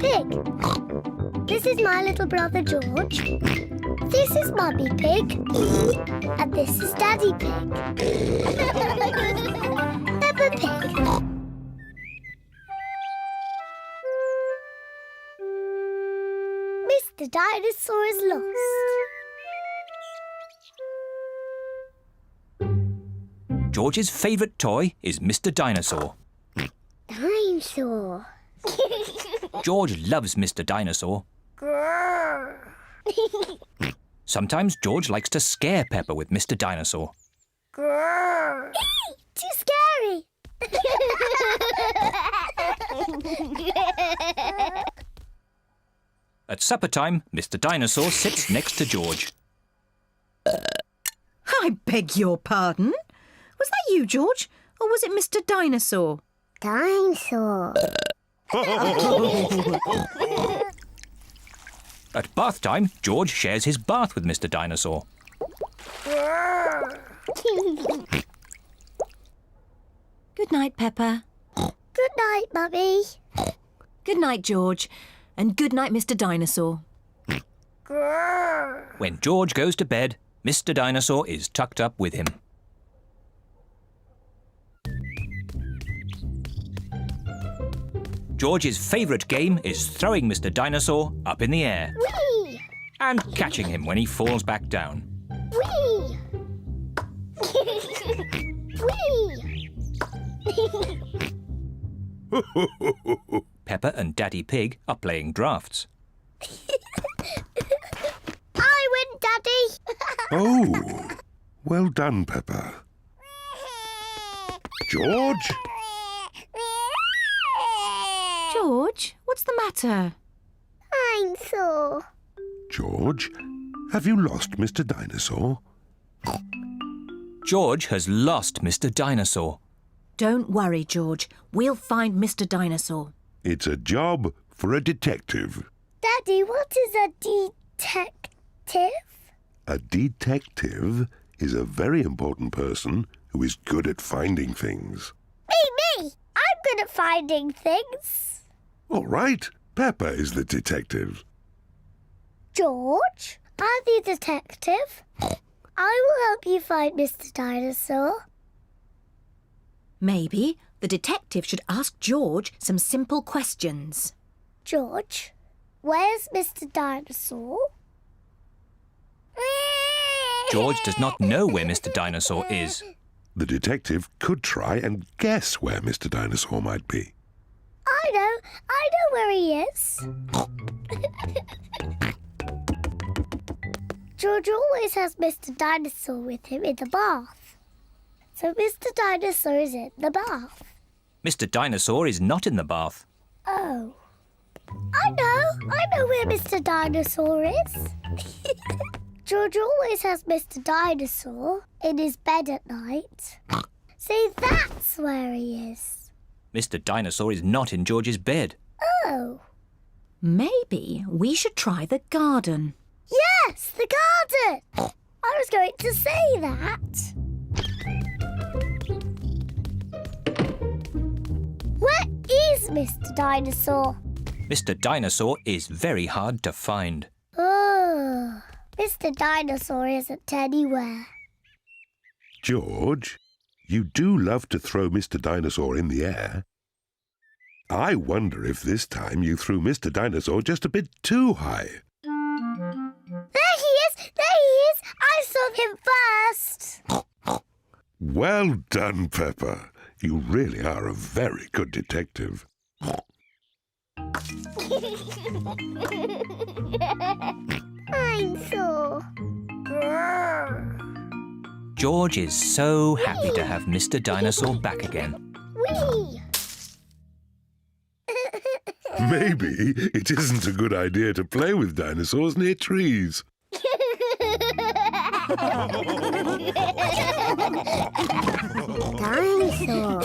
Pig. This is my little brother George. This is Mummy Pig. And this is Daddy Pig. Peppa Pig. Mr Dinosaur is lost. George's favourite toy is Mr Dinosaur. Dinosaur. George loves Mr Dinosaur. Sometimes George likes to scare Peppa with Mr Dinosaur. Too scary. At supper time, Mr Dinosaur sits next to George. I beg your pardon? Was that you, George? Or was it Mr Dinosaur? Dinosaur. At bath time, George shares his bath with Mr Dinosaur. Good night, Peppa. Good night, Mummy. Good night, George. And good night, Mr Dinosaur. When George goes to bed, Mr Dinosaur is tucked up with him. George's favourite game is throwing Mr Dinosaur up in the air Whee! and catching him when he falls back down. Whee! Whee! Peppa and Daddy Pig are playing drafts. I win, Daddy. Oh, well done, Peppa. George? George, what's the matter? Dinosaur. George, have you lost Mr Dinosaur? George has lost Mr Dinosaur. Don't worry, George. We'll find Mr Dinosaur. It's a job for a detective. Daddy, what is a detective? A detective is a very important person who is good at finding things. Me! I'm good at finding things. All right, Peppa is the detective. George, I'm the detective. I will help you find Mr Dinosaur. Maybe the detective should ask George some simple questions. George, where's Mr Dinosaur? George does not know where Mr. Dinosaur is. The detective could try and guess where Mr. Dinosaur might be. I know where he is. George always has Mr. Dinosaur with him in the bath. So Mr. Dinosaur is in the bath. Mr. Dinosaur is not in the bath. Oh. I know where Mr. Dinosaur is. George always has Mr. Dinosaur in his bed at night. See, that's where he is. Mr. Dinosaur is not in George's bed. Oh. Maybe we should try the garden. Yes, the garden. I was going to say that. Where is Mr. Dinosaur? Mr. Dinosaur is very hard to find. Oh, Mr. Dinosaur isn't anywhere. George, you do love to throw Mr. Dinosaur in the air. I wonder if this time you threw Mr. Dinosaur just a bit too high. There he is! There he is! I saw him first! Well done, Peppa. You really are a very good detective. Dinosaur. George is so happy to have Mr. Dinosaur back again. Whee! Maybe it isn't a good idea to play with dinosaurs near trees. Dinosaur.